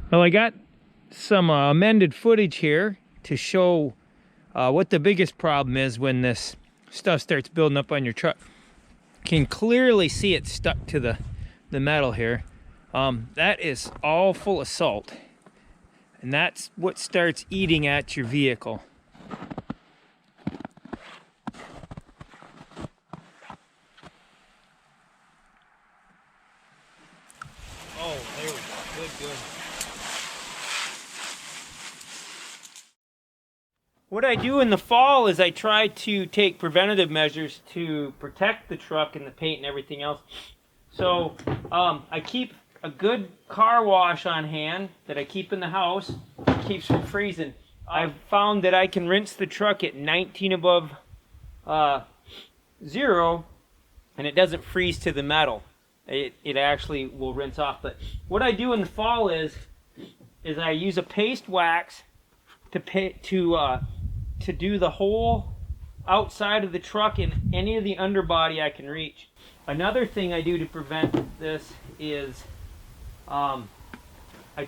Well, I got some amended footage here to show what the biggest problem is when this stuff starts building up on your truck. Can clearly see it stuck to the metal here. That is all full of salt, and that's what starts eating at your vehicle. Oh, there we go. Good. What I do in the fall is I try to take preventative measures to protect the truck and the paint and everything else. So I keep a good car wash on hand that I keep in the house. It keeps from freezing. I've found that I can rinse the truck at 19 above zero, and it doesn't freeze to the metal. It actually will rinse off. But what I do in the fall is I use a paste wax to do the whole outside of the truck and any of the underbody I can reach. Another thing I do to prevent this is I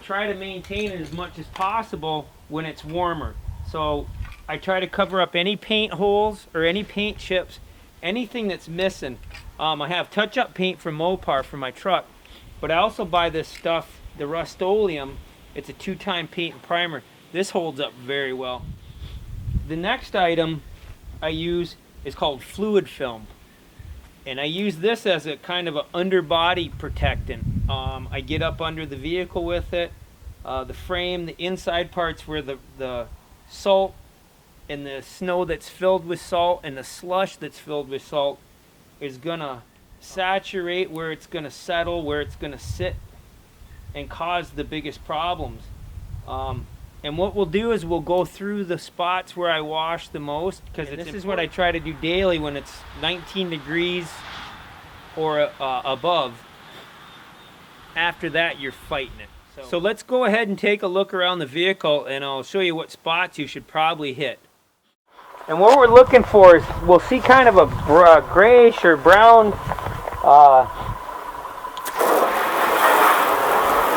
try to maintain it as much as possible when it's warmer. So I try to cover up any paint holes or any paint chips, anything that's missing. I have touch-up paint from Mopar for my truck, but I also buy this stuff, the Rust-Oleum. It's a 2-time paint and primer. This holds up very well. The next item I use is called fluid film, and I use this as a kind of an underbody protectant. I get up under the vehicle with it. The frame, the inside parts where the salt and the snow that's filled with salt and the slush that's filled with salt is gonna saturate, where it's gonna settle, where it's gonna sit and cause the biggest problems. And what we'll do is we'll go through the spots where I wash the most, because this is what I try to do daily when it's 19 degrees or above. After that, you're fighting it. So let's go ahead and take a look around the vehicle, and I'll show you what spots you should probably hit. And what we're looking for is, we'll see kind of a grayish or brown,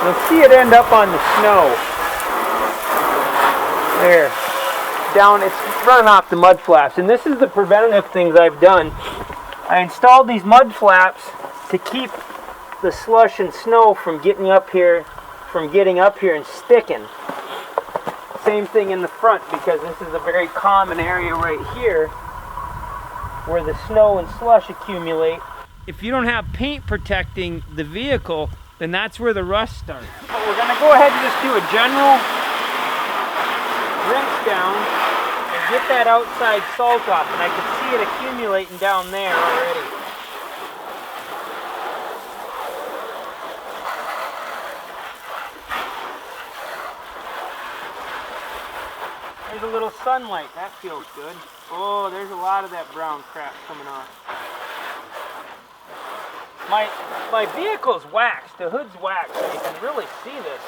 you'll see it end up on the snow. There, down, it's running off the mud flaps. And this is the preventative things I've done. I installed these mud flaps to keep the slush and snow from getting up here and sticking. Same thing in the front, because this is a very common area right here where the snow and slush accumulate. If you don't have paint protecting the vehicle, then that's where the rust starts. But we're going to go ahead and just do a general rinse down and get that outside salt off, and I can see it accumulating down there already. There's a little sunlight, that feels good. Oh, there's a lot of that brown crap coming off. My vehicle's waxed, the hood's waxed, so you can really see this.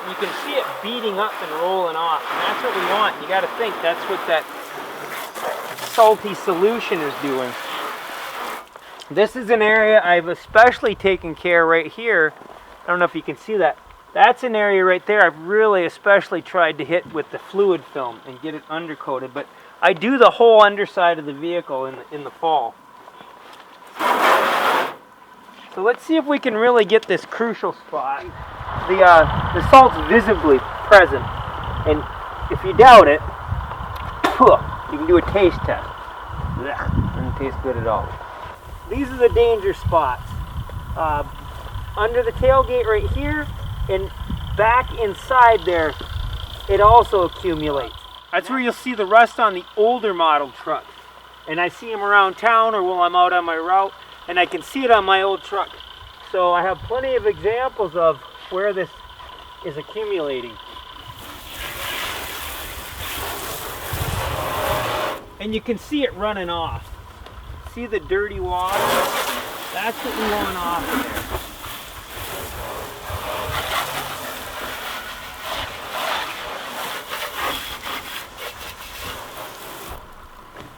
You can see it beating up and rolling off, and that's what we want. You got to think that's what that salty solution is doing. This is an area I've especially taken care right here. I don't know if you can see that. That's an area right there I've really especially tried to hit with the fluid film and get it undercoated. But I do the whole underside of the vehicle in the fall. So let's see if we can really get this crucial spot. The salt's visibly present, and if you doubt it, you can do a taste test. Doesn't taste good at all. These are the danger spots. Under the tailgate right here, and back inside there, it also accumulates. That's where you'll see the rust on the older model trucks. And I see them around town or while I'm out on my route, and I can see it on my old truck. So I have plenty of examples of where this is accumulating. And you can see it running off. See the dirty water? That's what we want off of there.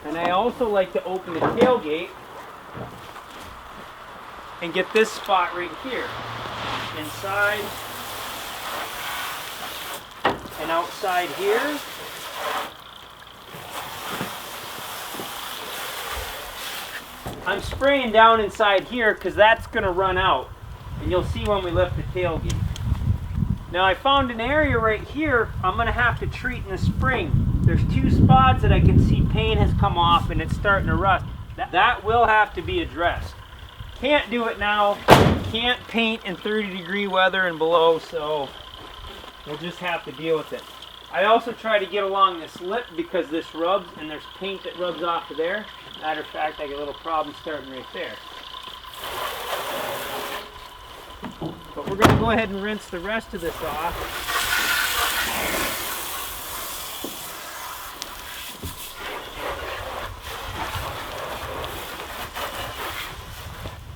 And I also like to open the tailgate and get this spot right here. Inside. outside here. I'm spraying down inside here because that's going to run out. And you'll see when we lift the tailgate. Now I found an area right here I'm going to have to treat in the spring. There's 2 spots that I can see paint has come off and it's starting to rust. That will have to be addressed. Can't do it now. Can't paint in 30-degree weather and below, so we'll just have to deal with it. I also try to get along this lip because this rubs and there's paint that rubs off of there. Matter of fact, I get a little problem starting right there. But we're going to go ahead and rinse the rest of this off.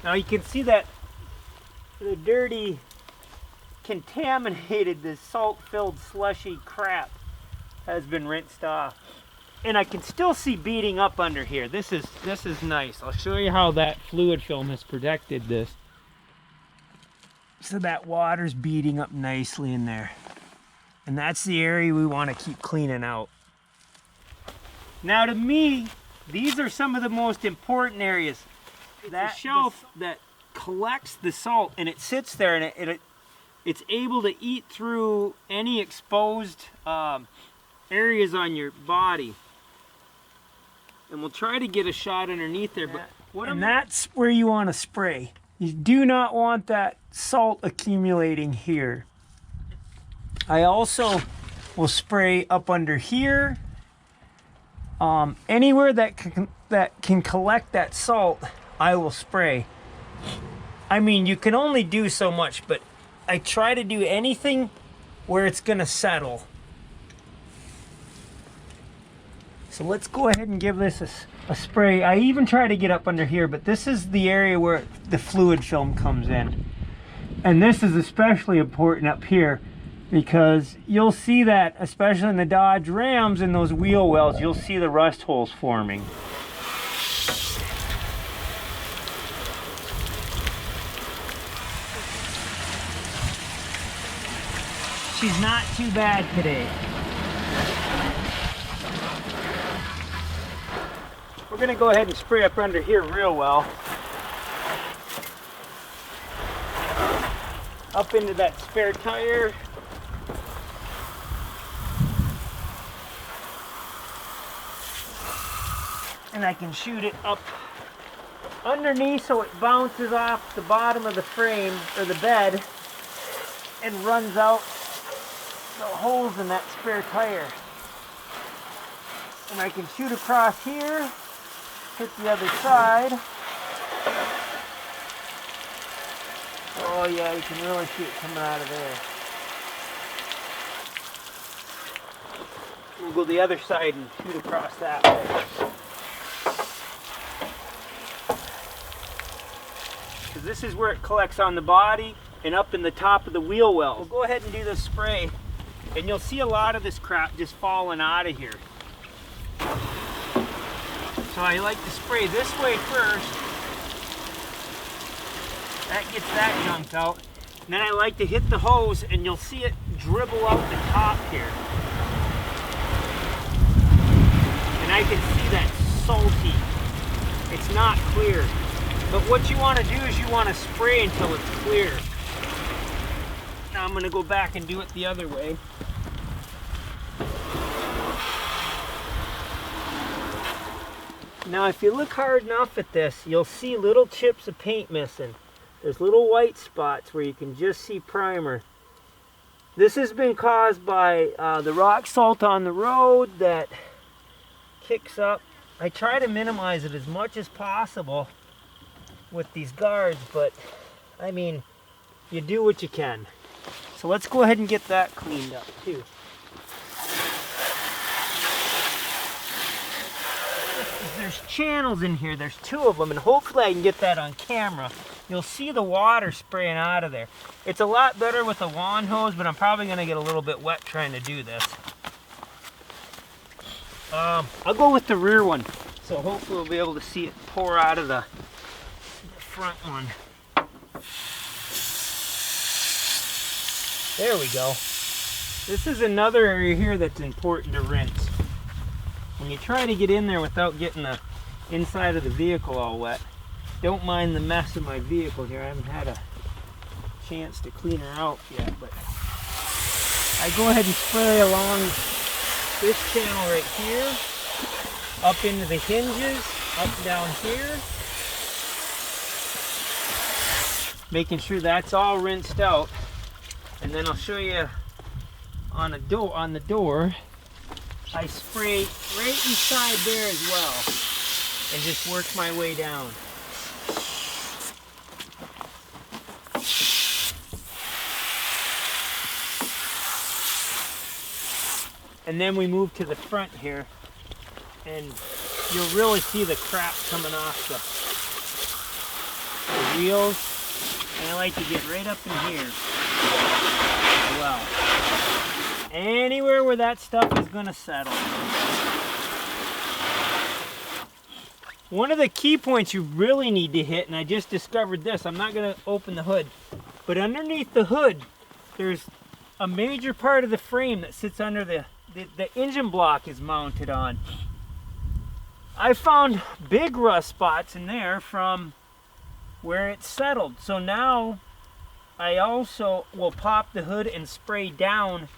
Now you can see that the dirty, contaminated, this salt-filled slushy crap has been rinsed off. And I can still see beading up under here. This is nice. I'll show you how that fluid film has protected this. So that water's beading up nicely in there. And that's the area we want to keep cleaning out. Now to me, these are some of the most important areas. That shelf that collects the salt and it sits there and it's able to eat through any exposed areas on your body. And we'll try to get a shot underneath there. But that's where you want to spray. You do not want that salt accumulating here. I also will spray up under here. Anywhere that can collect that salt, I will spray. I mean, you can only do so much, but I try to do anything where it's gonna settle. So let's go ahead and give this a spray. I even try to get up under here, but this is the area where the fluid film comes in. And this is especially important up here because you'll see that, especially in the Dodge Rams and those wheel wells, you'll see the rust holes forming. She's not too bad today. We're going to go ahead and spray up under here real well. Up into that spare tire. And I can shoot it up underneath so it bounces off the bottom of the frame or the bed and runs out the holes in that spare tire. And I can shoot across here, hit the other side. Oh yeah, you can really see it coming out of there. We'll go the other side and shoot across that way. Because this is where it collects on the body and up in the top of the wheel well. We'll go ahead and do this spray. And you'll see a lot of this crap just falling out of here. So I like to spray this way first. That gets that junk out. And then I like to hit the hose and you'll see it dribble out the top here. And I can see that salty. It's not clear. But what you want to do is you want to spray until it's clear. Now I'm going to go back and do it the other way. Now if you look hard enough at this, you'll see little chips of paint missing. There's little white spots where you can just see primer. This has been caused by the rock salt on the road that kicks up. I try to minimize it as much as possible with these guards, but I mean, you do what you can. So let's go ahead and get that cleaned up too. There's channels in here, there's 2 of them, and hopefully I can get that on camera. You'll see the water spraying out of there. It's a lot better with a lawn hose, but I'm probably going to get a little bit wet trying to do this. I'll go with the rear one, so hopefully we'll be able to see it pour out of the front one. There we go. This is another area here that's important to rinse. When you try to get in there without getting the inside of the vehicle all wet, don't mind the mess of my vehicle here. I haven't had a chance to clean her out yet, but I go ahead and spray along this channel right here, up into the hinges, up down here, making sure that's all rinsed out. And then I'll show you on the door, I spray right inside there as well and just work my way down. And then we move to the front here, and you'll really see the crap coming off the wheels. And I like to get right up in here as well. Anywhere where that stuff is going to settle. One of the key points you really need to hit, and I just discovered this, I'm not going to open the hood, but underneath the hood, there's a major part of the frame that sits under the engine block is mounted on. I found big rust spots in there from where it's settled. So now I also will pop the hood and spray down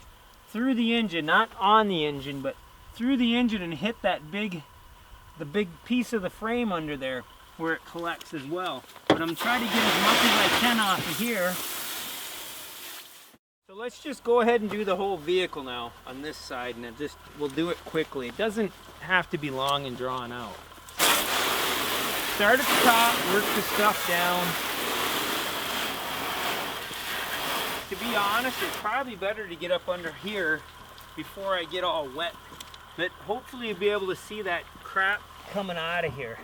through the engine, not on the engine, but through the engine, and hit that the big piece of the frame under there where it collects as well. But I'm trying to get as much as I can off of here. So let's just go ahead and do the whole vehicle now on this side, and we'll do it quickly. It doesn't have to be long and drawn out. Start at the top, work the stuff down. To be honest, it's probably better to get up under here before I get all wet. But hopefully you'll be able to see that crap coming out of here.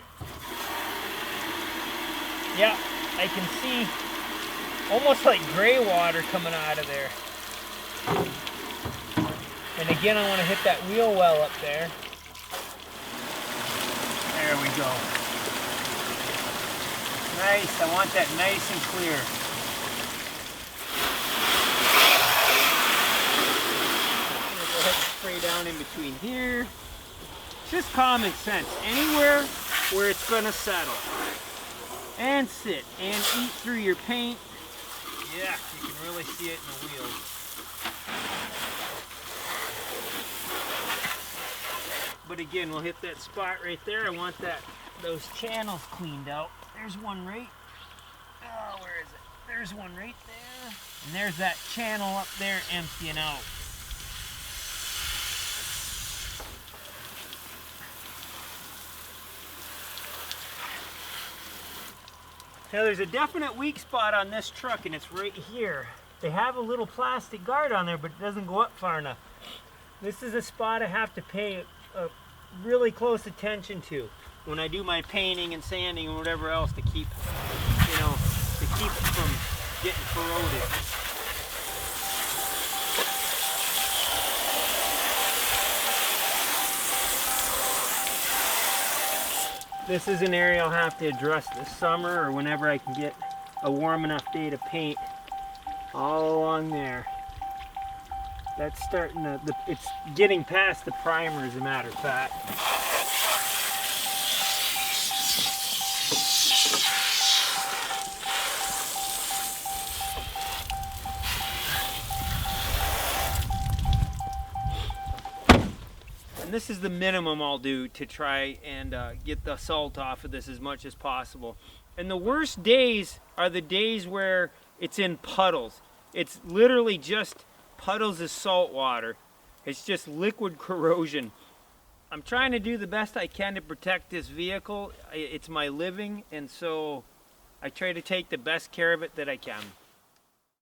Yeah, I can see almost like gray water coming out of there. And again, I want to hit that wheel well up there. There we go. Nice, I want that nice and clear. I'm going to go ahead and spray down in between here. Just common sense. Anywhere where it's going to settle. And sit and eat through your paint. Yeah, you can really see it in the wheels. But again, we'll hit that spot right there. I want those channels cleaned out. There's one right, where is it? There's one right there. And there's that channel up there emptying out. Now there's a definite weak spot on this truck, and it's right here. They have a little plastic guard on there, but it doesn't go up far enough. This is a spot I have to pay really close attention to when I do my painting and sanding and whatever else to keep, to keep it from getting corroded. This is an area I'll have to address this summer, or whenever I can get a warm enough day to paint. All along there. That's starting to, it's getting past the primer, as a matter of fact. And this is the minimum I'll do to try and get the salt off of this as much as possible. And the worst days are the days where it's in puddles. It's literally just puddles of salt water. It's just liquid corrosion. I'm trying to do the best I can to protect this vehicle. It's my living, and so I try to take the best care of it that I can.